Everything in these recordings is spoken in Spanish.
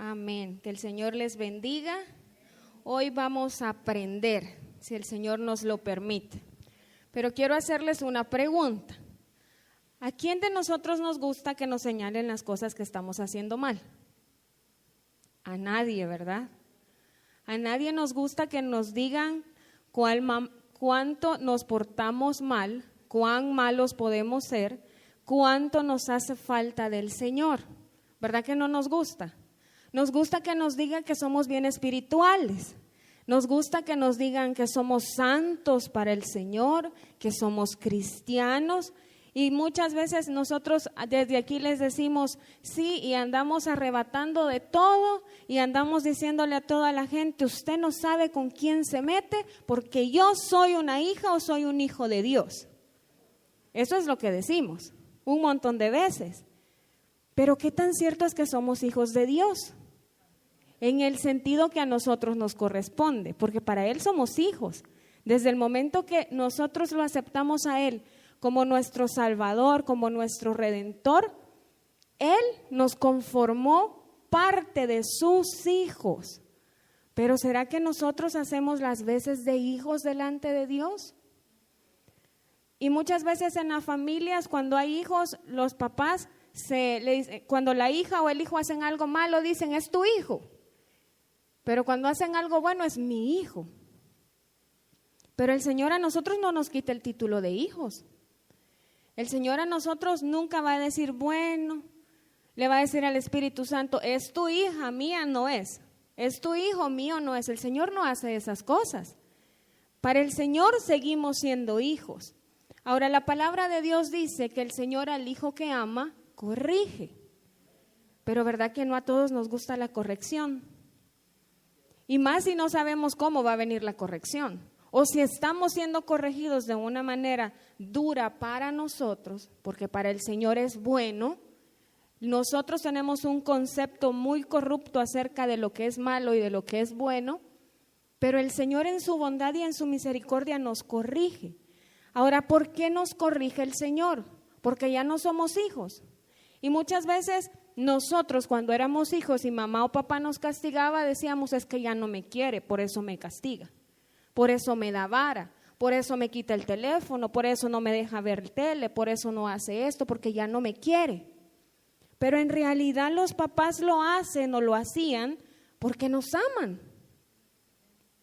Amén. Que el Señor les bendiga. Hoy vamos a aprender, si el Señor nos lo permite. Pero quiero hacerles una pregunta. ¿A quién de nosotros nos gusta que nos señalen las cosas que estamos haciendo mal? A nadie, ¿verdad? A nadie nos gusta que nos digan cuánto nos portamos mal, cuán malos podemos ser, cuánto nos hace falta del Señor. ¿Verdad que no nos gusta? Nos gusta que nos digan que somos bien espirituales. Nos gusta que nos digan que somos santos para el Señor, que somos cristianos. Y muchas veces nosotros desde aquí les decimos sí y andamos arrebatando de todo y andamos diciéndole a toda la gente, usted no sabe con quién se mete porque yo soy una hija o soy un hijo de Dios. Eso es lo que decimos un montón de veces. Pero ¿qué tan cierto es que somos hijos de Dios? En el sentido que a nosotros nos corresponde, porque para Él somos hijos. Desde el momento que nosotros lo aceptamos a Él como nuestro Salvador, como nuestro Redentor, Él nos conformó parte de sus hijos. Pero ¿será que nosotros hacemos las veces de hijos delante de Dios? Y muchas veces en las familias, cuando hay hijos, los papás cuando la hija o el hijo hacen algo malo, dicen, es tu hijo. Pero cuando hacen algo bueno, es mi hijo. Pero el Señor a nosotros no nos quita el título de hijos. El Señor a nosotros nunca va a decir, bueno, le va a decir al Espíritu Santo, es tu hija, mía no es. Es tu hijo, mío no es. El Señor no hace esas cosas. Para el Señor seguimos siendo hijos. Ahora, la palabra de Dios dice que el Señor al hijo que ama, corrige. Pero ¿verdad que no a todos nos gusta la corrección? Y más si no sabemos cómo va a venir la corrección. O si estamos siendo corregidos de una manera dura para nosotros, porque para el Señor es bueno. Nosotros tenemos un concepto muy corrupto acerca de lo que es malo y de lo que es bueno, pero el Señor en su bondad y en su misericordia nos corrige. Ahora, ¿por qué nos corrige el Señor? Porque ya no somos hijos. Y muchas veces nosotros cuando éramos hijos y mamá o papá nos castigaba, decíamos, es que ya no me quiere, por eso me castiga. Por eso me da vara, por eso me quita el teléfono, por eso no me deja ver tele, por eso no hace esto, porque ya no me quiere. Pero en realidad los papás lo hacen o lo hacían porque nos aman.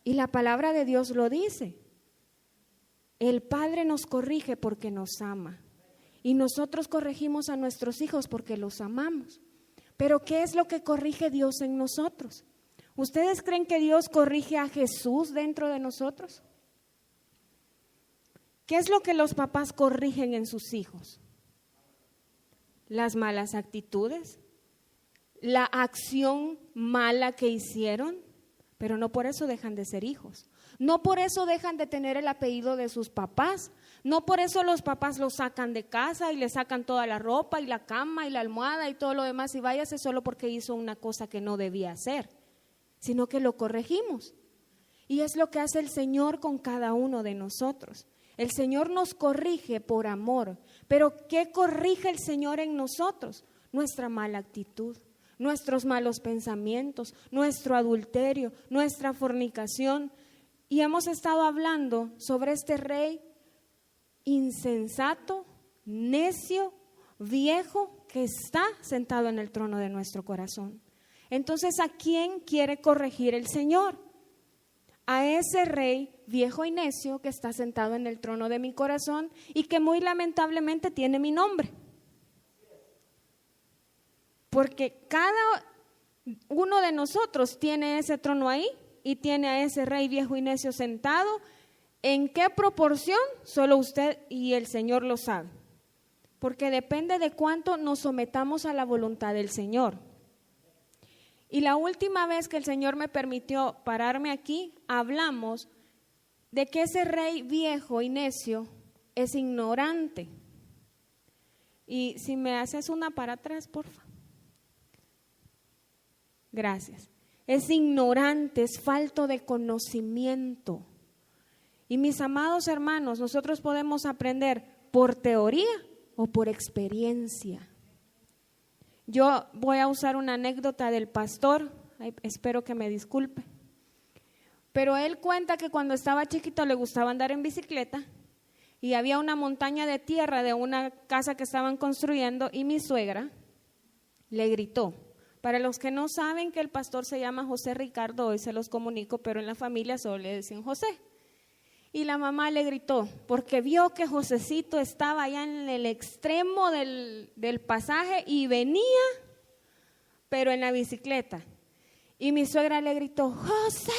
Y la palabra de Dios lo dice. El Padre nos corrige porque nos ama. Y nosotros corregimos a nuestros hijos porque los amamos. Pero ¿qué es lo que corrige Dios en nosotros? ¿Ustedes creen que Dios corrige a Jesús dentro de nosotros? ¿Qué es lo que los papás corrigen en sus hijos? Las malas actitudes, la acción mala que hicieron, pero no por eso dejan de ser hijos. No por eso dejan de tener el apellido de sus papás. No por eso los papás los sacan de casa y le sacan toda la ropa y la cama y la almohada y todo lo demás y váyase solo porque hizo una cosa que no debía hacer, sino que lo corregimos. Y es lo que hace el Señor con cada uno de nosotros. El Señor nos corrige por amor. Pero ¿qué corrige el Señor en nosotros? Nuestra mala actitud, nuestros malos pensamientos, nuestro adulterio, nuestra fornicación. Y hemos estado hablando sobre este rey insensato, necio, viejo, que está sentado en el trono de nuestro corazón. Entonces, ¿a quién quiere corregir el Señor? A ese rey viejo y necio que está sentado en el trono de mi corazón y que muy lamentablemente tiene mi nombre. Porque cada uno de nosotros tiene ese trono ahí y tiene a ese rey viejo y necio sentado. ¿En qué proporción? Solo usted y el Señor lo sabe. Porque depende de cuánto nos sometamos a la voluntad del Señor. Y la última vez que el Señor me permitió pararme aquí, hablamos de que ese rey viejo y necio es ignorante. Y si me haces una para atrás, por favor. Gracias. Es ignorante, es falto de conocimiento. Y mis amados hermanos, nosotros podemos aprender por teoría o por experiencia. Yo voy a usar una anécdota del pastor, espero que me disculpe, pero él cuenta que cuando estaba chiquito le gustaba andar en bicicleta y había una montaña de tierra de una casa que estaban construyendo y mi suegra le gritó. Para los que no saben que el pastor se llama José Ricardo, hoy se los comunico, pero en la familia solo le decían José. Y la mamá le gritó porque vio que Josecito estaba allá en el extremo del pasaje y venía, pero en la bicicleta. Y mi suegra le gritó: José,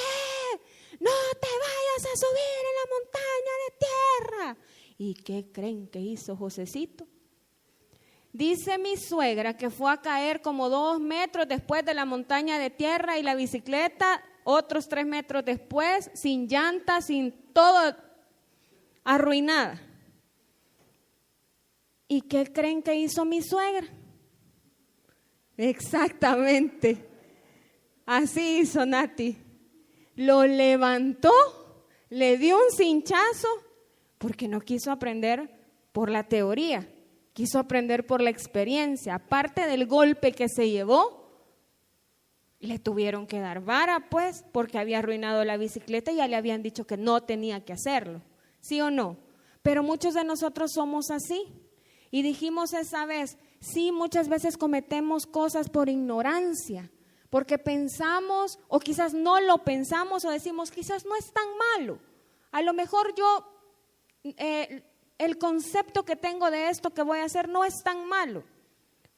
no te vayas a subir en la montaña de tierra. ¿Y qué creen que hizo Josecito? Dice mi suegra que fue a caer como 2 metros después de la montaña de tierra y la bicicleta otros 3 metros después, sin llantas, sin todo, arruinada. ¿Y qué creen que hizo mi suegra? Exactamente, así hizo Nati. Lo levantó, le dio un cinchazo, porque no quiso aprender por la teoría. Quiso aprender por la experiencia. Aparte del golpe que se llevó, le tuvieron que dar vara, pues, porque había arruinado la bicicleta y ya le habían dicho que no tenía que hacerlo. ¿Sí o no? Pero muchos de nosotros somos así. Y dijimos esa vez, sí, muchas veces cometemos cosas por ignorancia, porque pensamos, o quizás no lo pensamos, o decimos, quizás no es tan malo. A lo mejor yo... el concepto que tengo de esto que voy a hacer no es tan malo,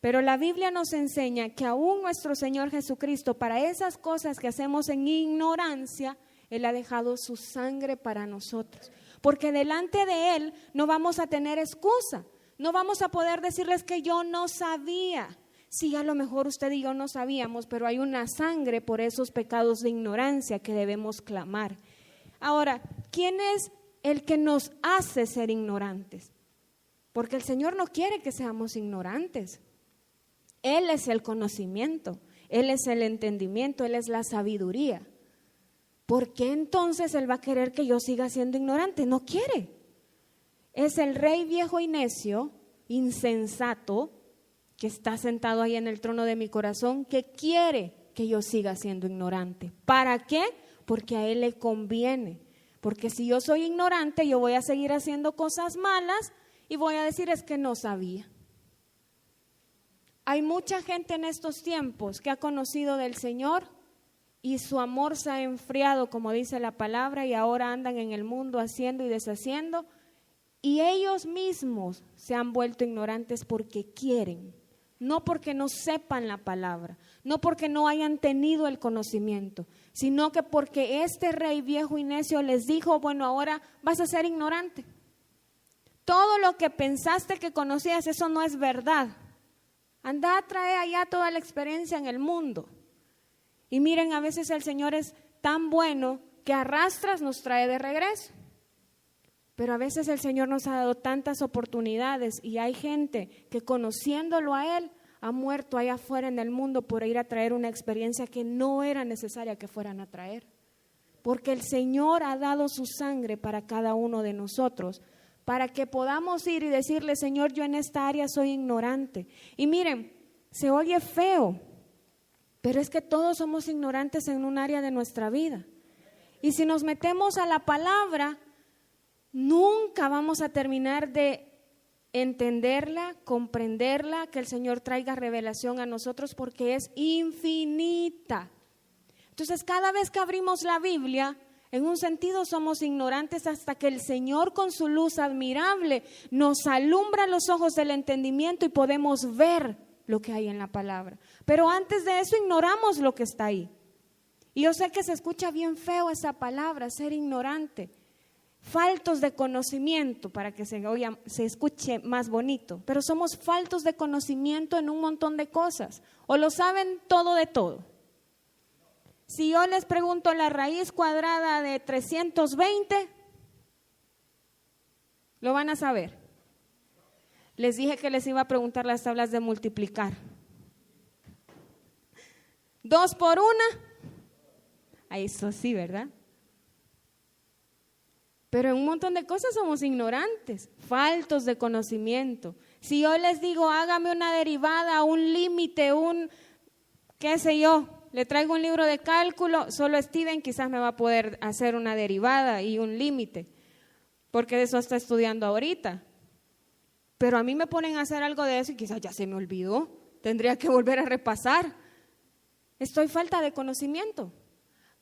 pero la Biblia nos enseña que aún nuestro Señor Jesucristo, para esas cosas que hacemos en ignorancia, Él ha dejado su sangre para nosotros, porque delante de Él no vamos a tener excusa, no vamos a poder decirles que yo no sabía. Sí, a lo mejor usted y yo no sabíamos, pero hay una sangre por esos pecados de ignorancia que debemos clamar. Ahora, ¿quién es el que nos hace ser ignorantes? Porque el Señor no quiere que seamos ignorantes. Él es el conocimiento, Él es el entendimiento, Él es la sabiduría. ¿Por qué entonces Él va a querer que yo siga siendo ignorante? No quiere. Es el rey viejo y necio, insensato, que está sentado ahí en el trono de mi corazón, que quiere que yo siga siendo ignorante. ¿Para qué? Porque a Él le conviene. Porque si yo soy ignorante, yo voy a seguir haciendo cosas malas y voy a decir es que no sabía. Hay mucha gente en estos tiempos que ha conocido del Señor y su amor se ha enfriado, como dice la palabra, y ahora andan en el mundo haciendo y deshaciendo, y ellos mismos se han vuelto ignorantes porque quieren, no porque no sepan la palabra, no porque no hayan tenido el conocimiento, sino que porque este rey viejo y necio les dijo, bueno, ahora vas a ser ignorante. Todo lo que pensaste que conocías, eso no es verdad. Anda a traer allá toda la experiencia en el mundo. Y miren, a veces el Señor es tan bueno que a rastras nos trae de regreso. Pero a veces el Señor nos ha dado tantas oportunidades y hay gente que conociéndolo a Él ha muerto allá afuera en el mundo por ir a traer una experiencia que no era necesaria que fueran a traer. Porque el Señor ha dado su sangre para cada uno de nosotros, para que podamos ir y decirle, Señor, yo en esta área soy ignorante. Y miren, se oye feo, pero es que todos somos ignorantes en un área de nuestra vida. Y si nos metemos a la palabra, nunca vamos a terminar de entenderla, comprenderla, que el Señor traiga revelación a nosotros porque es infinita. Entonces, cada vez que abrimos la Biblia, en un sentido somos ignorantes hasta que el Señor con su luz admirable nos alumbra los ojos del entendimiento y podemos ver lo que hay en la palabra. Pero antes de eso ignoramos lo que está ahí. Y yo sé que se escucha bien feo esa palabra, ser ignorante. Faltos de conocimiento, para que se escuche más bonito, pero somos faltos de conocimiento en un montón de cosas, o lo saben todo de todo. Si yo les pregunto la raíz cuadrada de 320, lo van a saber. Les dije que les iba a preguntar las tablas de multiplicar. 2 por 1, ahí eso sí, ¿verdad? Pero en un montón de cosas somos ignorantes, faltos de conocimiento. Si yo les digo, hágame una derivada, un límite, qué sé yo, le traigo un libro de cálculo, solo Steven quizás me va a poder hacer una derivada y un límite, porque de eso está estudiando ahorita. Pero a mí me ponen a hacer algo de eso y quizás ya se me olvidó, tendría que volver a repasar. Estoy falta de conocimiento,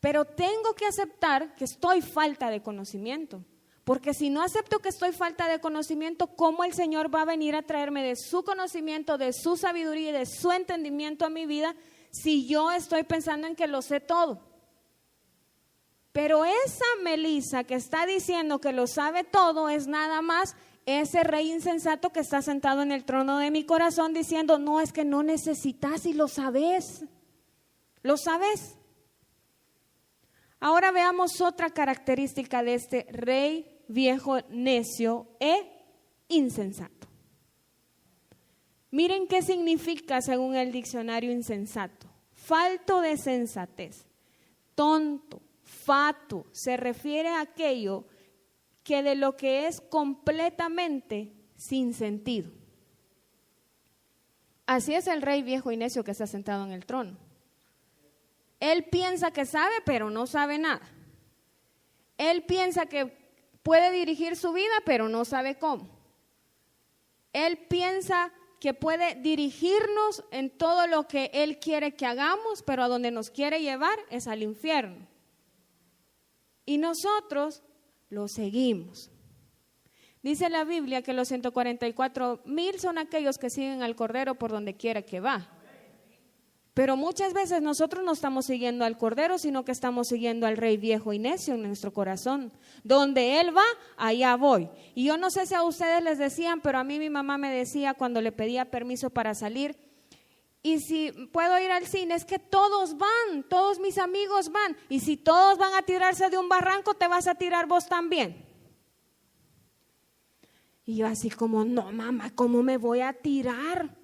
pero tengo que aceptar que estoy falta de conocimiento, porque si no acepto que estoy falta de conocimiento, ¿cómo el Señor va a venir a traerme de su conocimiento, de su sabiduría y de su entendimiento a mi vida si yo estoy pensando en que lo sé todo? Pero esa Melissa que está diciendo que lo sabe todo es nada más ese rey insensato que está sentado en el trono de mi corazón diciendo, no, es que no necesitas y lo sabes. ¿Lo sabes? Ahora veamos otra característica de este rey viejo, necio e insensato. Miren qué significa según el diccionario insensato. Falto de sensatez, tonto, fatuo, se refiere a aquello que de lo que es completamente sin sentido. Así es el rey viejo y necio que está sentado en el trono. Él piensa que sabe, pero no sabe nada. Él piensa que puede dirigir su vida, pero no sabe cómo. Él piensa que puede dirigirnos en todo lo que Él quiere que hagamos, pero a donde nos quiere llevar es al infierno. Y nosotros lo seguimos. Dice la Biblia que los 144,000 son aquellos que siguen al Cordero por donde quiera que va. Pero muchas veces nosotros no estamos siguiendo al Cordero, sino que estamos siguiendo al rey viejo y necio en nuestro corazón. Donde él va, allá voy. Y yo no sé si a ustedes les decían, pero a mí mi mamá me decía cuando le pedía permiso para salir, y si puedo ir al cine, es que todos van, todos mis amigos van, y si todos van a tirarse de un barranco, te vas a tirar vos también. Y yo así como, no mamá, ¿cómo me voy a tirar?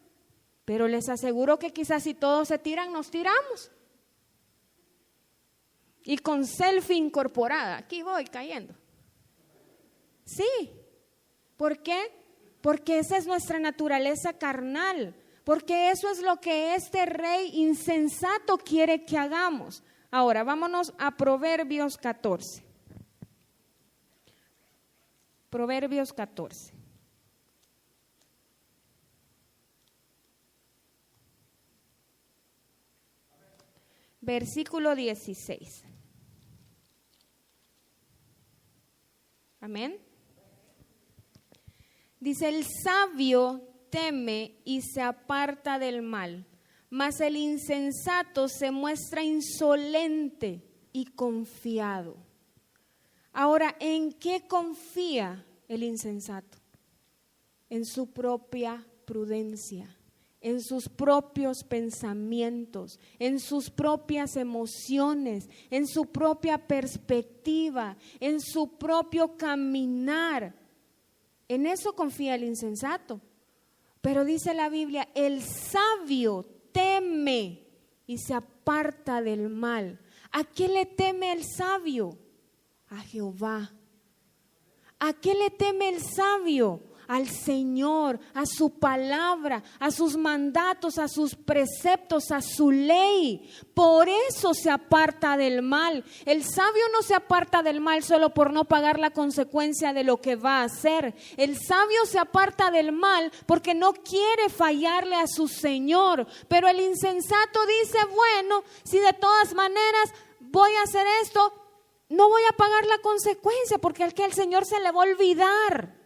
Pero les aseguro que quizás si todos se tiran, nos tiramos. Y con selfie incorporada, aquí voy cayendo. Sí, ¿por qué? Porque esa es nuestra naturaleza carnal, porque eso es lo que este rey insensato quiere que hagamos. Ahora, vámonos a Proverbios 14. Proverbios 14. Versículo 16. Amén. Dice, el sabio teme y se aparta del mal, mas el insensato se muestra insolente y confiado. Ahora, ¿en qué confía el insensato? En su propia prudencia, en sus propios pensamientos, en sus propias emociones, en su propia perspectiva, en su propio caminar. En eso confía el insensato. Pero dice la Biblia, el sabio teme y se aparta del mal. ¿A qué le teme el sabio? A Jehová. ¿A qué le teme el sabio? Al Señor, a su palabra, a sus mandatos, a sus preceptos, a su ley. Por eso se aparta del mal. El sabio no se aparta del mal solo por no pagar la consecuencia de lo que va a hacer. El sabio se aparta del mal porque no quiere fallarle a su Señor. Pero el insensato dice, bueno, si de todas maneras voy a hacer esto, no voy a pagar la consecuencia porque al que al Señor se le va a olvidar.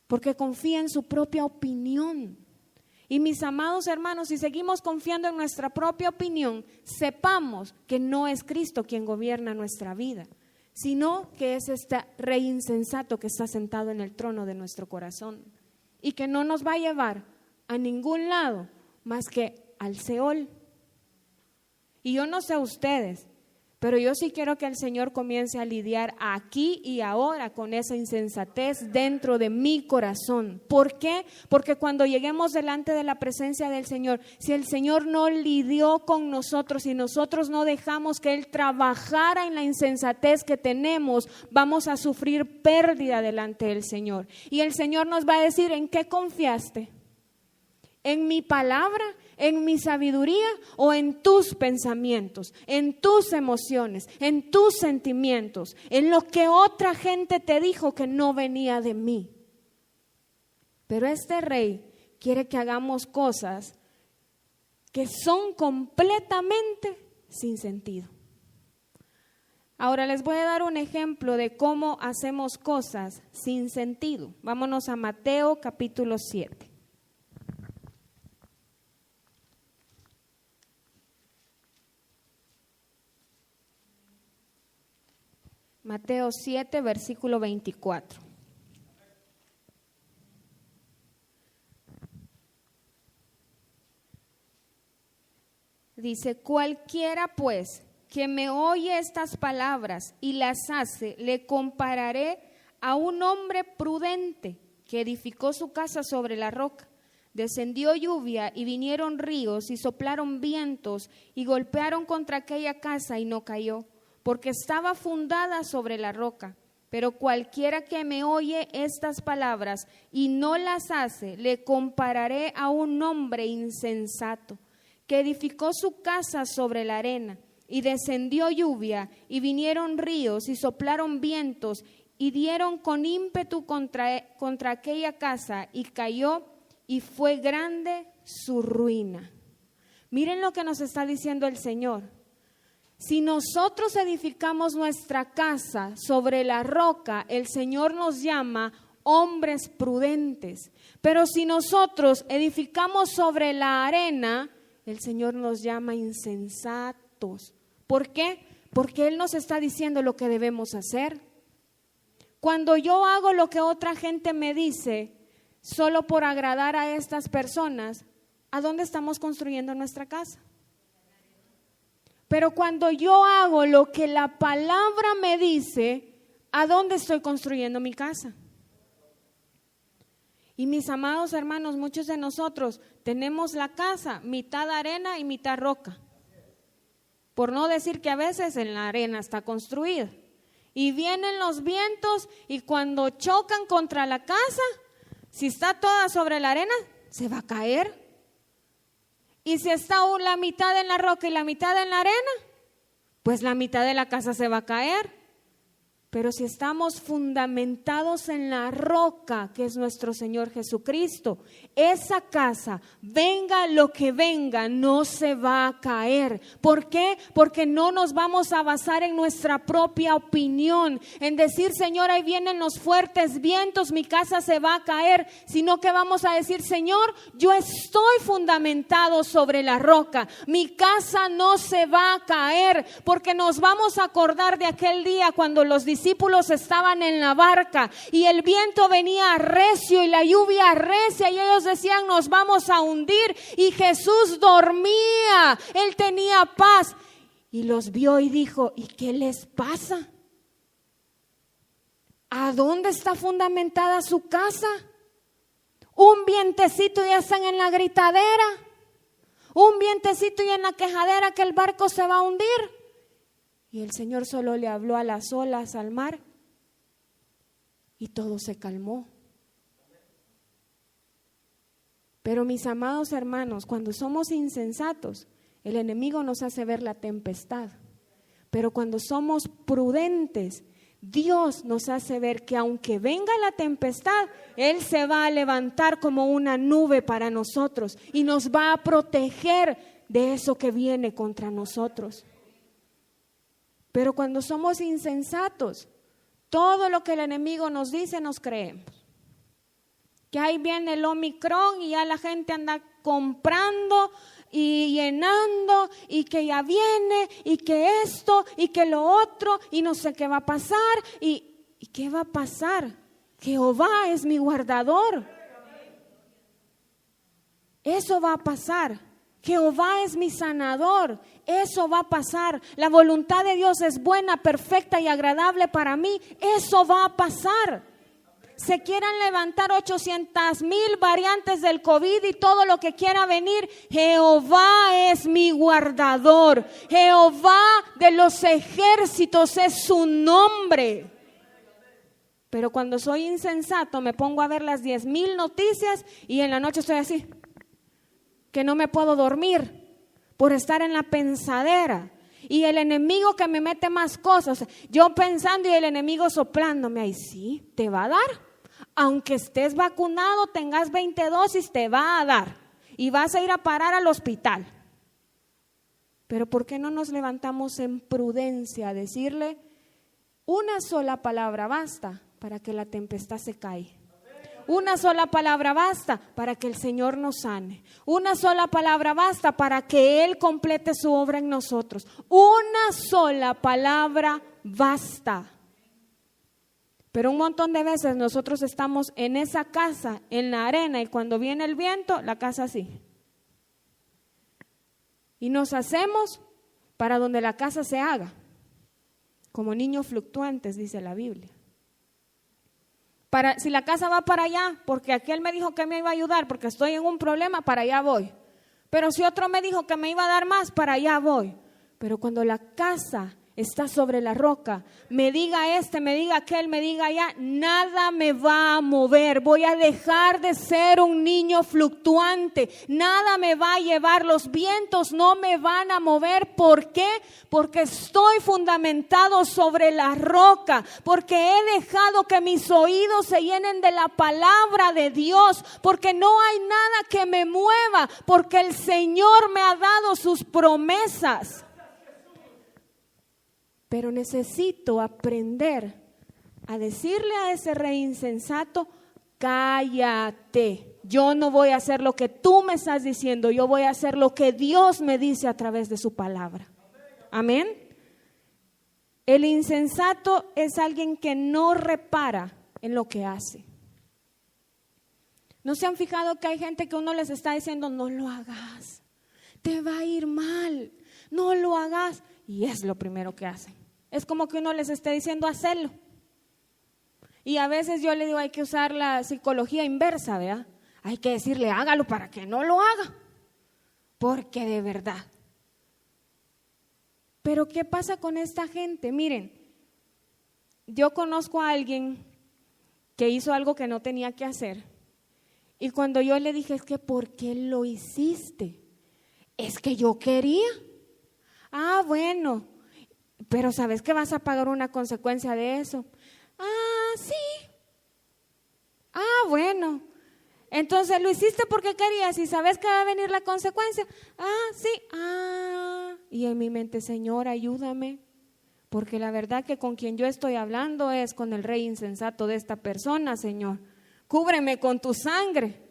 Porque confía en su propia opinión. Y mis amados hermanos, si seguimos confiando en nuestra propia opinión, sepamos que no es Cristo quien gobierna nuestra vida, sino que es este rey insensato que está sentado en el trono de nuestro corazón y que no nos va a llevar a ningún lado más que al Seol. Y yo no sé ustedes, Pero yo sí quiero que el Señor comience a lidiar aquí y ahora con esa insensatez dentro de mi corazón. ¿Por qué? Porque cuando lleguemos delante de la presencia del Señor, si el Señor no lidió con nosotros y nosotros no dejamos que Él trabajara en la insensatez que tenemos, vamos a sufrir pérdida delante del Señor. Y el Señor nos va a decir: ¿en qué confiaste? ¿En mi palabra? ¿En mi sabiduría o en tus pensamientos, en tus emociones, en tus sentimientos, en lo que otra gente te dijo que no venía de mí? Pero este rey quiere que hagamos cosas que son completamente sin sentido. Ahora les voy a dar un ejemplo de cómo hacemos cosas sin sentido. Vámonos a Mateo capítulo 7. Mateo 7, versículo 24. Dice: cualquiera pues que me oye estas palabras y las hace, le compararé a un hombre prudente que edificó su casa sobre la roca. Descendió lluvia y vinieron ríos y soplaron vientos y golpearon contra aquella casa y no cayó, porque estaba fundada sobre la roca. Pero cualquiera que me oye estas palabras y no las hace, le compararé a un hombre insensato, que edificó su casa sobre la arena, y descendió lluvia, y vinieron ríos, y soplaron vientos, y dieron con ímpetu contra aquella casa, y cayó, y fue grande su ruina. Miren lo que nos está diciendo el Señor. Si nosotros edificamos nuestra casa sobre la roca, el Señor nos llama hombres prudentes. Pero si nosotros edificamos sobre la arena, el Señor nos llama insensatos. ¿Por qué? Porque Él nos está diciendo lo que debemos hacer. Cuando yo hago lo que otra gente me dice, solo por agradar a estas personas, ¿a dónde estamos construyendo nuestra casa? Pero cuando yo hago lo que la palabra me dice, ¿a dónde estoy construyendo mi casa? Y mis amados hermanos, muchos de nosotros tenemos la casa mitad arena y mitad roca. Por no decir que a veces en la arena está construida. Y vienen los vientos y cuando chocan contra la casa, si está toda sobre la arena, se va a caer. Y si está la mitad en la roca y la mitad en la arena, pues la mitad de la casa se va a caer. Pero si estamos fundamentados en la roca, que es nuestro Señor Jesucristo, esa casa, venga lo que venga, no se va a caer. ¿Por qué? Porque no nos vamos a basar en nuestra propia opinión, en decir: Señor, ahí vienen los fuertes vientos, mi casa se va a caer, sino que vamos a decir: Señor, yo estoy fundamentado sobre la roca, mi casa no se va a caer, porque nos vamos a acordar de aquel día cuando los discípulos estaban en la barca y el viento venía recio y la lluvia recia y ellos decían: nos vamos a hundir, y Jesús dormía, Él tenía paz y los vio y dijo: ¿y qué les pasa? ¿A dónde está fundamentada su casa? Un vientecito y ya están en la gritadera, un vientecito y en la quejadera que el barco se va a hundir. Y el Señor solo le habló a las olas, al mar, y todo se calmó. Pero mis amados hermanos, cuando somos insensatos, el enemigo nos hace ver la tempestad. Pero cuando somos prudentes, Dios nos hace ver que aunque venga la tempestad, Él se va a levantar como una nube para nosotros y nos va a proteger de eso que viene contra nosotros. Pero cuando somos insensatos, todo lo que el enemigo nos dice nos creemos. Que ahí viene el Omicron y ya la gente anda comprando y llenando, y que ya viene, y que esto, y que lo otro, y no sé qué va a pasar. ¿Y qué va a pasar? Jehová es mi guardador. Eso va a pasar. Jehová es mi sanador. Eso va a pasar. La voluntad de Dios es buena, perfecta y agradable para mí. Eso va a pasar. Se quieran levantar 800,000 variantes del COVID y todo lo que quiera venir, Jehová es mi guardador. Jehová de los ejércitos es su nombre. Pero cuando soy insensato me pongo a ver las 10,000 noticias y en la noche estoy así, que no me puedo dormir por estar en la pensadera. Y el enemigo que me mete más cosas, yo pensando y el enemigo soplándome, ahí sí, te va a dar. Aunque estés vacunado, tengas 20 dosis, te va a dar. Y vas a ir a parar al hospital. Pero ¿por qué no nos levantamos en prudencia a decirle una sola palabra basta para que la tempestad se caiga? Una sola palabra basta para que el Señor nos sane. Una sola palabra basta para que Él complete su obra en nosotros. Una sola palabra basta. Pero un montón de veces nosotros estamos en esa casa, en la arena, y cuando viene el viento, la casa así. Y nos hacemos para donde la casa se haga, como niños fluctuantes, dice la Biblia. Si la casa va para allá, porque aquel me dijo que me iba a ayudar, porque estoy en un problema, para allá voy. Pero si otro me dijo que me iba a dar más, para allá voy. Pero cuando la casa está sobre la roca, me diga este, me diga aquel, me diga allá, nada me va a mover. Voy a dejar de ser un niño fluctuante. Nada me va a llevar, los vientos no me van a mover. ¿Por qué? Porque estoy fundamentado sobre la roca, porque he dejado que mis oídos se llenen de la palabra de Dios, porque no hay nada que me mueva, porque el Señor me ha dado sus promesas. Pero necesito aprender a decirle a ese rey insensato, cállate, yo no voy a hacer lo que tú me estás diciendo, yo voy a hacer lo que Dios me dice a través de su palabra. Amén. El insensato es alguien que no repara en lo que hace. ¿No se han fijado que hay gente que uno les está diciendo, no lo hagas, te va a ir mal, no lo hagas? Y es lo primero que hacen. Es como que uno les esté diciendo hacerlo. Y a veces yo le digo, hay que usar la psicología inversa, ¿verdad? Hay que decirle, hágalo para que no lo haga. Porque de verdad. Pero ¿qué pasa con esta gente? Miren, yo conozco a alguien que hizo algo que no tenía que hacer. Y cuando yo le dije, es que ¿por qué lo hiciste? Es que yo quería. Ah, bueno, pero ¿sabes que vas a pagar una consecuencia de eso? Ah, sí. Ah, bueno. Entonces lo hiciste porque querías y sabes que va a venir la consecuencia. Ah, sí. Ah. Y en mi mente, Señor, ayúdame. Porque la verdad que con quien yo estoy hablando es con el rey insensato de esta persona, Señor. Cúbreme con tu sangre.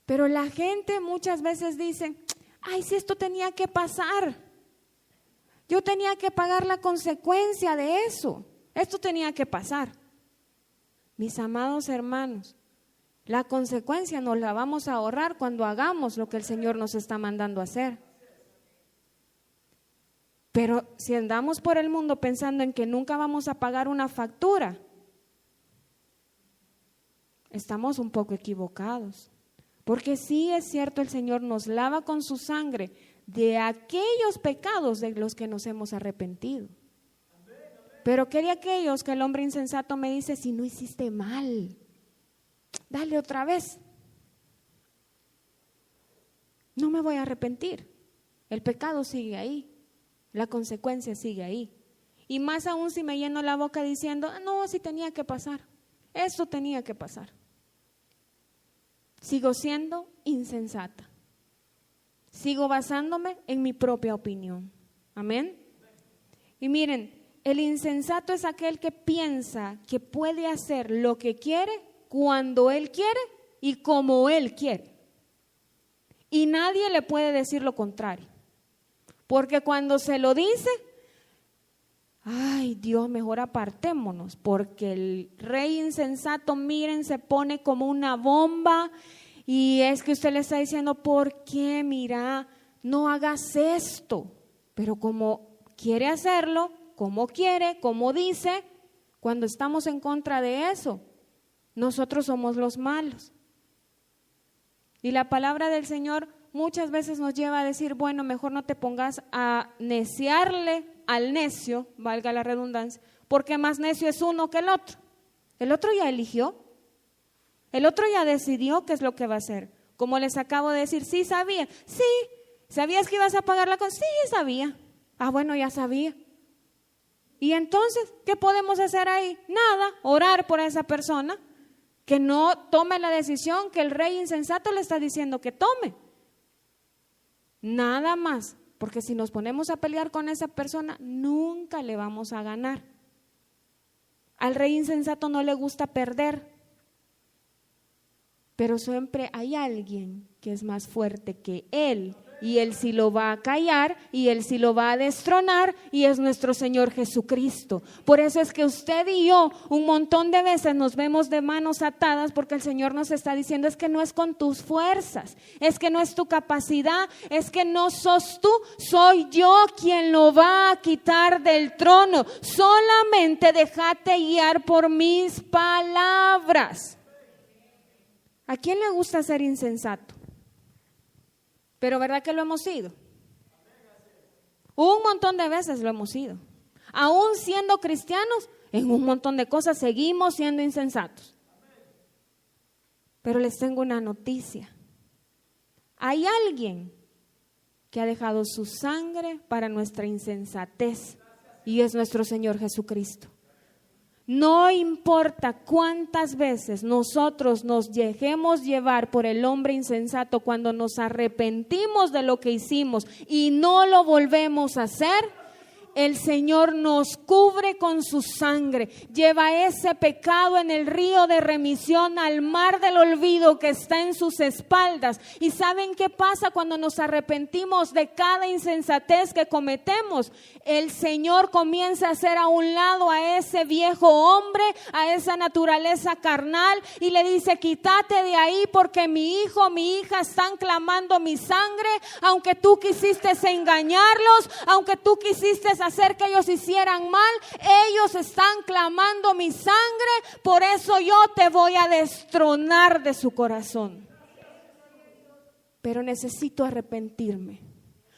Pero la gente muchas veces dice, ay, si esto tenía que pasar. Yo tenía que pagar la consecuencia de eso. Esto tenía que pasar. Mis amados hermanos, la consecuencia nos la vamos a ahorrar cuando hagamos lo que el Señor nos está mandando a hacer. Pero si andamos por el mundo pensando en que nunca vamos a pagar una factura, estamos un poco equivocados. Porque sí es cierto, el Señor nos lava con su sangre de aquellos pecados de los que nos hemos arrepentido. Pero ¿qué de aquellos que el hombre insensato me dice, si no hiciste mal, dale otra vez? No me voy a arrepentir. El pecado sigue ahí. La consecuencia sigue ahí. Y más aún si me lleno la boca diciendo, no, sí tenía que pasar. Esto tenía que pasar. Sigo siendo insensata. Sigo basándome en mi propia opinión. Amén. Y miren, el insensato es aquel que piensa que puede hacer lo que quiere, cuando él quiere y como él quiere. Y nadie le puede decir lo contrario. Porque cuando se lo dice, ay Dios, mejor apartémonos, porque el rey insensato, miren, se pone como una bomba Y es que usted le está diciendo, ¿por qué? Mira, no hagas esto. Pero como quiere hacerlo, como quiere, como dice, cuando estamos en contra de eso, nosotros somos los malos. Y la palabra del Señor muchas veces nos lleva a decir, bueno, mejor no te pongas a neciarle al necio, valga la redundancia, porque más necio es uno que el otro. El otro ya eligió, el otro ya decidió qué es lo que va a hacer. Como les acabo de decir, sí sabía, sí, ¿sabías que ibas a pagar la cosa? Sí, sabía. Ah, bueno, ya sabía. Y entonces, ¿qué podemos hacer ahí? Nada, orar por esa persona, que no tome la decisión que el rey insensato le está diciendo que tome. Nada más, porque si nos ponemos a pelear con esa persona, nunca le vamos a ganar. Al rey insensato no le gusta perder, pero siempre hay alguien que es más fuerte que él, y él sí lo va a callar, y él sí lo va a destronar, y es nuestro Señor Jesucristo. Por eso es que usted y yo un montón de veces nos vemos de manos atadas, porque el Señor nos está diciendo, es que no es con tus fuerzas, es que no es tu capacidad, es que no sos tú, soy yo quien lo va a quitar del trono. Solamente déjate guiar por mis palabras. ¿A quién le gusta ser insensato? Pero ¿verdad que lo hemos sido? Un montón de veces lo hemos sido. Aún siendo cristianos, en un montón de cosas seguimos siendo insensatos. Pero les tengo una noticia. Hay alguien que ha dejado su sangre para nuestra insensatez, y es nuestro Señor Jesucristo. No importa cuántas veces nosotros nos dejemos llevar por el hombre insensato, cuando nos arrepentimos de lo que hicimos y no lo volvemos a hacer, el Señor nos cubre con su sangre, lleva ese pecado en el río de remisión, al mar del olvido que está en sus espaldas. ¿Y saben qué pasa cuando nos arrepentimos de cada insensatez que cometemos? El Señor comienza a hacer a un lado a ese viejo hombre, a esa naturaleza carnal, y le dice, quítate de ahí, porque mi hijo, mi hija están clamando mi sangre. Aunque tú quisiste engañarlos, aunque tú quisiste hacer que ellos hicieran mal, ellos están clamando mi sangre, por eso yo te voy a destronar de su corazón. Pero necesito arrepentirme,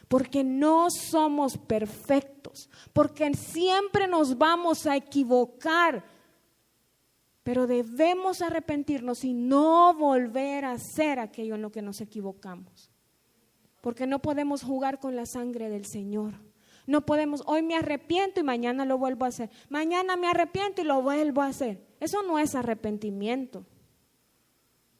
porque no somos perfectos, porque siempre nos vamos a equivocar, pero debemos arrepentirnos y no volver a hacer aquello en lo que nos equivocamos, porque no podemos jugar con la sangre del Señor. No podemos, hoy me arrepiento y mañana lo vuelvo a hacer. Mañana me arrepiento y lo vuelvo a hacer. Eso no es arrepentimiento.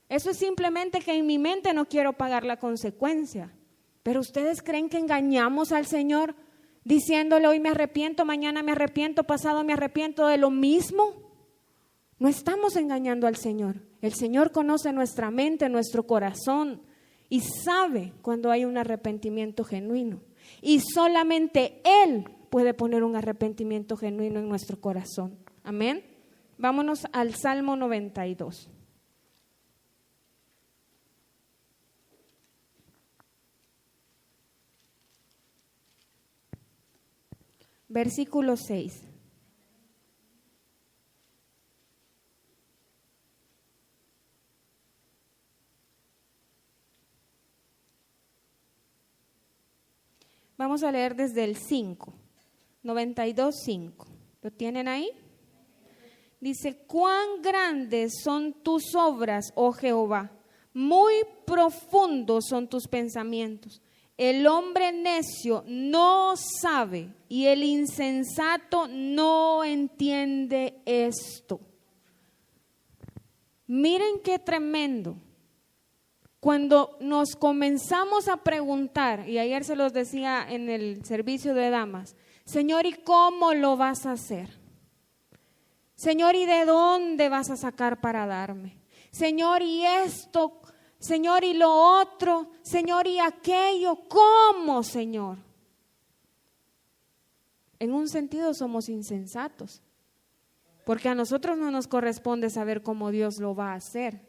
Eso es simplemente que en mi mente no quiero pagar la consecuencia. Pero ¿ustedes creen que engañamos al Señor diciéndole hoy me arrepiento, mañana me arrepiento, pasado me arrepiento de lo mismo? No estamos engañando al Señor. El Señor conoce nuestra mente, nuestro corazón, y sabe cuando hay un arrepentimiento genuino. Y solamente Él puede poner un arrepentimiento genuino en nuestro corazón. Amén. Vámonos al Salmo 92. Versículo 6. Vamos a leer desde el 5, 92:5. ¿Lo tienen ahí? Dice, cuán grandes son tus obras, oh Jehová, muy profundos son tus pensamientos. El hombre necio no sabe y el insensato no entiende esto. Miren qué tremendo. Cuando nos comenzamos a preguntar, y ayer se los decía en el servicio de damas, Señor, ¿y cómo lo vas a hacer? Señor, ¿y de dónde vas a sacar para darme? Señor, ¿y esto? Señor, ¿y lo otro? Señor, ¿y aquello? ¿Cómo, Señor? En un sentido somos insensatos, porque a nosotros no nos corresponde saber cómo Dios lo va a hacer.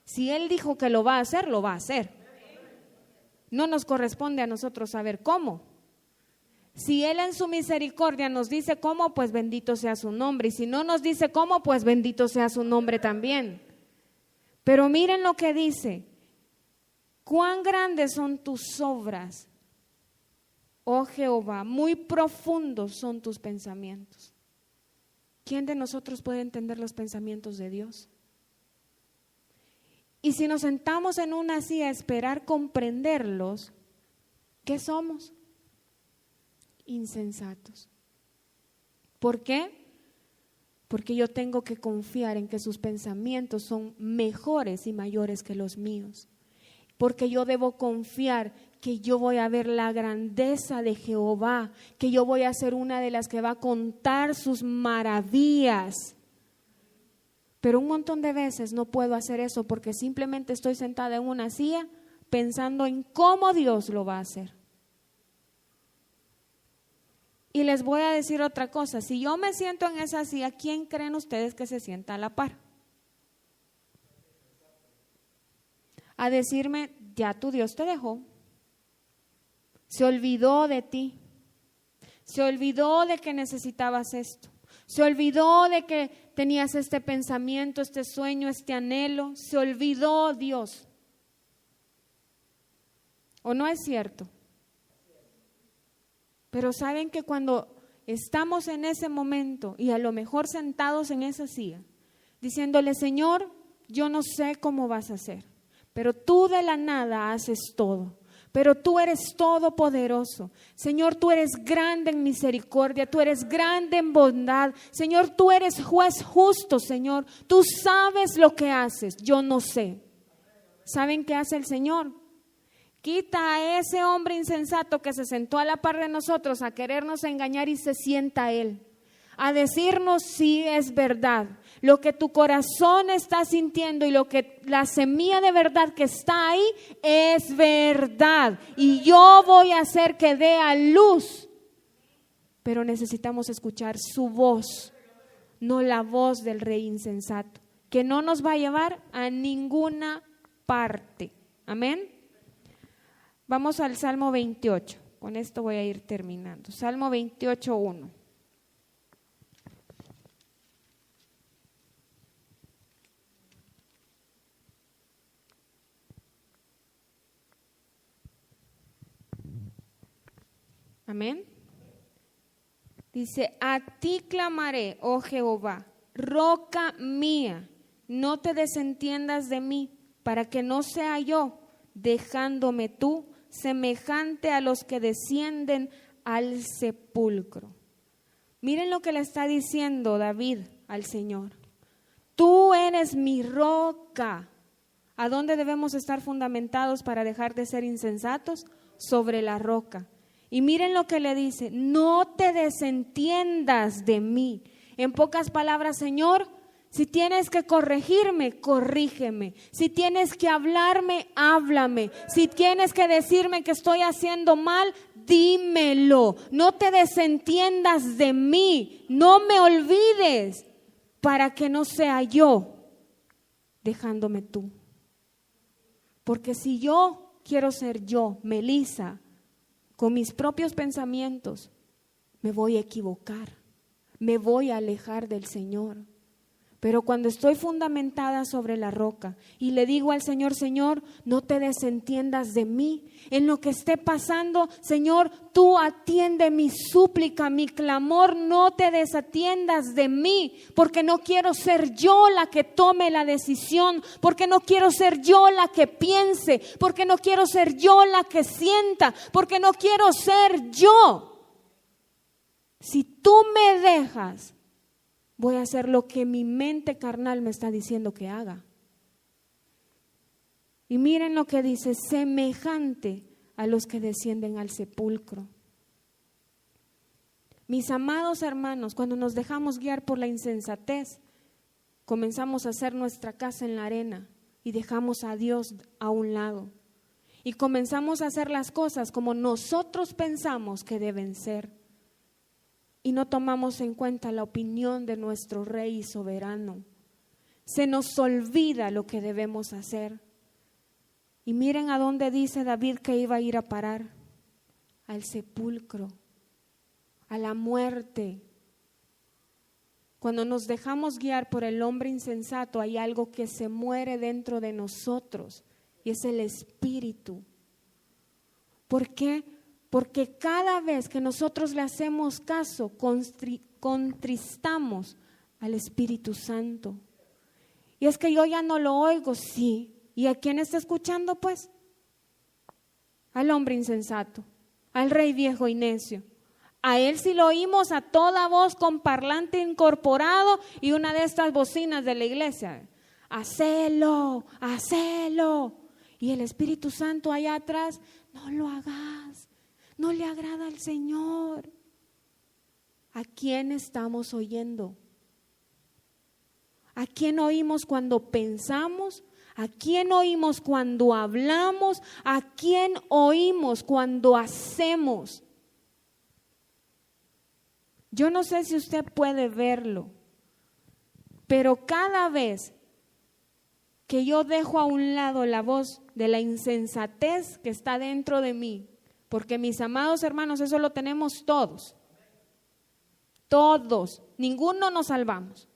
Si Él dijo que lo va a hacer, lo va a hacer. No nos corresponde a nosotros saber cómo. Si Él en su misericordia nos dice cómo, pues bendito sea su nombre. Y si no nos dice cómo, pues bendito sea su nombre también. Pero miren lo que dice. Cuán grandes son tus obras, oh Jehová, muy profundos son tus pensamientos. ¿Quién de nosotros puede entender los pensamientos de Dios? Y si nos sentamos en una silla a esperar comprenderlos, ¿qué somos? Insensatos. ¿Por qué? Porque yo tengo que confiar en que sus pensamientos son mejores y mayores que los míos. Porque yo debo confiar que yo voy a ver la grandeza de Jehová, que yo voy a ser una de las que va a contar sus maravillas. Pero un montón de veces no puedo hacer eso porque simplemente estoy sentada en una silla pensando en cómo Dios lo va a hacer. Y les voy a decir otra cosa, si yo me siento en esa silla, ¿quién creen ustedes que se sienta a la par? A decirme, ya tu Dios te dejó, se olvidó de ti, se olvidó de que necesitabas esto, se olvidó de que tenías este pensamiento, este sueño, este anhelo, se olvidó Dios. ¿O no es cierto? Pero saben que cuando estamos en ese momento y a lo mejor sentados en esa silla, diciéndole, Señor, yo no sé cómo vas a hacer, pero tú de la nada haces todo. Pero tú eres todopoderoso. Señor, tú eres grande en misericordia, tú eres grande en bondad. Señor, tú eres juez justo, Señor. Tú sabes lo que haces, yo no sé. ¿Saben qué hace el Señor? Quita a ese hombre insensato que se sentó a la par de nosotros a querernos engañar y se sienta Él. A decirnos si es verdad, lo que tu corazón está sintiendo y lo que la semilla de verdad que está ahí es verdad. Y yo voy a hacer que dé a luz. Pero necesitamos escuchar su voz, no la voz del rey insensato, que no nos va a llevar a ninguna parte. Amén. Vamos al Salmo 28. Con esto voy a ir terminando. Salmo 28:1. Amén. Dice, a ti clamaré, oh Jehová, roca mía, no te desentiendas de mí, para que no sea yo, dejándome tú, semejante a los que descienden al sepulcro. Miren lo que le está diciendo David al Señor. Tú eres mi roca. ¿A dónde debemos estar fundamentados para dejar de ser insensatos? Sobre la roca. Y miren lo que le dice, no te desentiendas de mí. En pocas palabras, Señor, si tienes que corregirme, corrígeme. Si tienes que hablarme, háblame. Si tienes que decirme que estoy haciendo mal, dímelo. No te desentiendas de mí. No me olvides para que no sea yo dejándome tú. Porque si yo quiero ser yo, Melissa, con mis propios pensamientos, me voy a equivocar, me voy a alejar del Señor. Pero cuando estoy fundamentada sobre la roca y le digo al Señor, Señor, no te desentiendas de mí. En lo que esté pasando, Señor, tú atiende mi súplica, mi clamor, no te desatiendas de mí, porque no quiero ser yo la que tome la decisión, porque no quiero ser yo la que piense, porque no quiero ser yo la que sienta, porque no quiero ser yo. Si tú me dejas, voy a hacer lo que mi mente carnal me está diciendo que haga. Y miren lo que dice, semejante a los que descienden al sepulcro. Mis amados hermanos, cuando nos dejamos guiar por la insensatez, comenzamos a hacer nuestra casa en la arena y dejamos a Dios a un lado. Y comenzamos a hacer las cosas como nosotros pensamos que deben ser. Y no tomamos en cuenta la opinión de nuestro Rey soberano. Se nos olvida lo que debemos hacer. Y miren a dónde dice David que iba a ir a parar. Al sepulcro, a la muerte. Cuando nos dejamos guiar por el hombre insensato, hay algo que se muere dentro de nosotros y es el espíritu. ¿Por qué? Porque cada vez que nosotros le hacemos caso, contristamos al Espíritu Santo. Y es que yo ya no lo oigo, sí. ¿Y a quién está escuchando, pues? Al hombre insensato, al rey viejo y necio. A él sí lo oímos a toda voz con parlante incorporado y una de estas bocinas de la iglesia. Hacelo, hacelo. Y el Espíritu Santo allá atrás, no lo hagas, no le agrada al Señor. ¿A quién estamos oyendo? ¿A quién oímos cuando pensamos? ¿A quién oímos cuando hablamos? ¿A quién oímos cuando hacemos? Yo no sé si usted puede verlo, pero cada vez que yo dejo a un lado la voz de la insensatez que está dentro de mí, porque mis amados hermanos, eso lo tenemos todos, ninguno nos salvamos.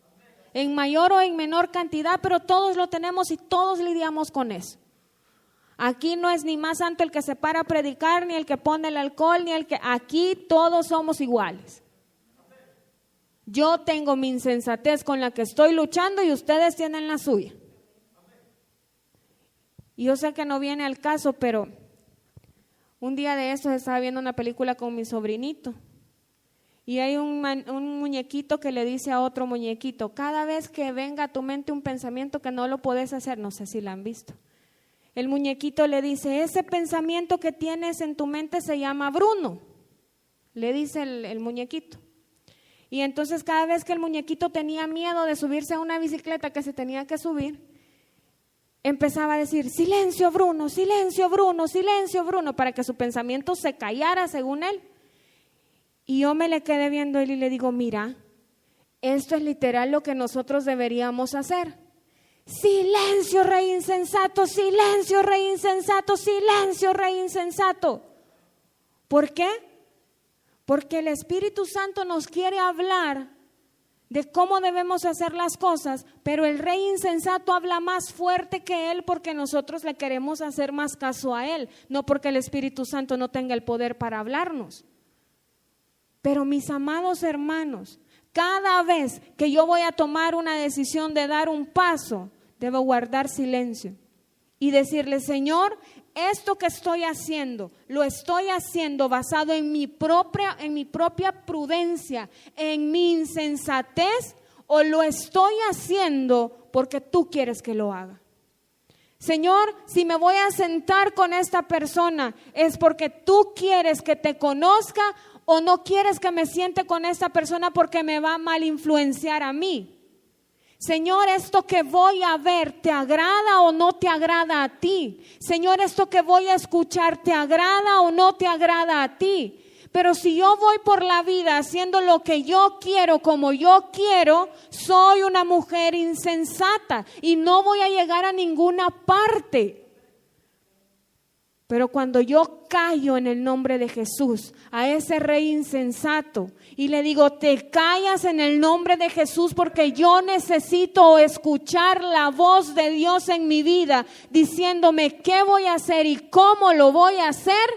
En mayor o en menor cantidad, pero todos lo tenemos y todos lidiamos con eso. Aquí no es ni más santo el que se para a predicar, ni el que pone el alcohol, ni el que... Aquí todos somos iguales. Yo tengo mi insensatez con la que estoy luchando y ustedes tienen la suya. Y yo sé que no viene al caso, pero un día de estos estaba viendo una película con mi sobrinito. Y hay un muñequito que le dice a otro muñequito, cada vez que venga a tu mente un pensamiento que no lo puedes hacer, no sé si lo han visto. El muñequito le dice, ese pensamiento que tienes en tu mente se llama Bruno, le dice el muñequito. Y entonces cada vez que el muñequito tenía miedo de subirse a una bicicleta que se tenía que subir, empezaba a decir, silencio Bruno, silencio Bruno, silencio Bruno, para que su pensamiento se callara según él. Y yo me le quedé viendo a él y le digo, mira, esto es literal lo que nosotros deberíamos hacer. Silencio, rey insensato, silencio, rey insensato, silencio, rey insensato. ¿Por qué? Porque el Espíritu Santo nos quiere hablar de cómo debemos hacer las cosas, pero el rey insensato habla más fuerte que él porque nosotros le queremos hacer más caso a él, no porque el Espíritu Santo no tenga el poder para hablarnos. Pero mis amados hermanos, cada vez que yo voy a tomar una decisión de dar un paso, debo guardar silencio y decirle, Señor, esto que estoy haciendo, lo estoy haciendo basado en mi propia prudencia, en mi insensatez, o lo estoy haciendo porque tú quieres que lo haga. Señor, si me voy a sentar con esta persona, ¿es porque tú quieres que te conozca o no quieres que me siente con esta persona porque me va a mal influenciar a mí? Señor, esto que voy a ver, ¿te agrada o no te agrada a ti? Señor, esto que voy a escuchar, ¿te agrada o no te agrada a ti? Pero si yo voy por la vida haciendo lo que yo quiero, como yo quiero, soy una mujer insensata y no voy a llegar a ninguna parte. Pero cuando yo callo en el nombre de Jesús a ese rey insensato y le digo, te callas en el nombre de Jesús porque yo necesito escuchar la voz de Dios en mi vida diciéndome qué voy a hacer y cómo lo voy a hacer,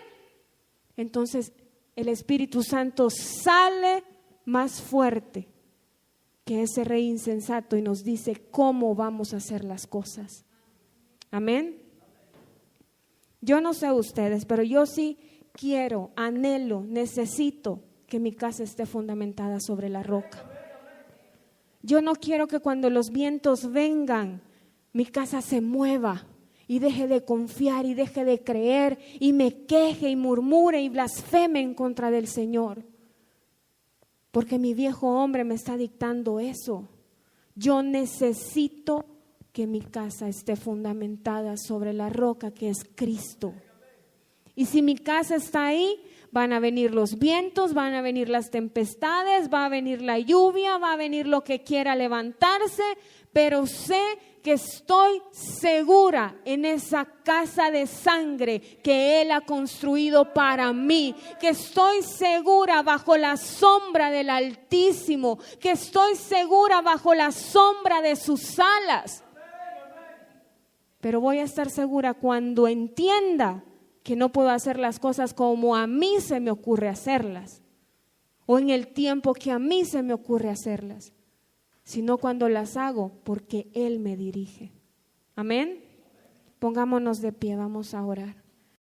entonces el Espíritu Santo sale más fuerte que ese rey insensato y nos dice cómo vamos a hacer las cosas. Amén. Yo no sé ustedes, pero yo sí quiero, anhelo, necesito que mi casa esté fundamentada sobre la roca. Yo no quiero que cuando los vientos vengan, mi casa se mueva y deje de confiar y deje de creer y me queje y murmure y blasfeme en contra del Señor. Porque mi viejo hombre me está dictando eso. Yo necesito que mi casa esté fundamentada sobre la roca que es Cristo. Y si mi casa está ahí, van a venir los vientos, van a venir las tempestades, va a venir la lluvia, va a venir lo que quiera levantarse, pero sé que estoy segura en esa casa de sangre que Él ha construido para mí, que estoy segura bajo la sombra del Altísimo, que estoy segura bajo la sombra de sus alas. Pero voy a estar segura cuando entienda que no puedo hacer las cosas como a mí se me ocurre hacerlas, o en el tiempo que a mí se me ocurre hacerlas, sino cuando las hago porque Él me dirige. Amén. Pongámonos de pie, vamos a orar.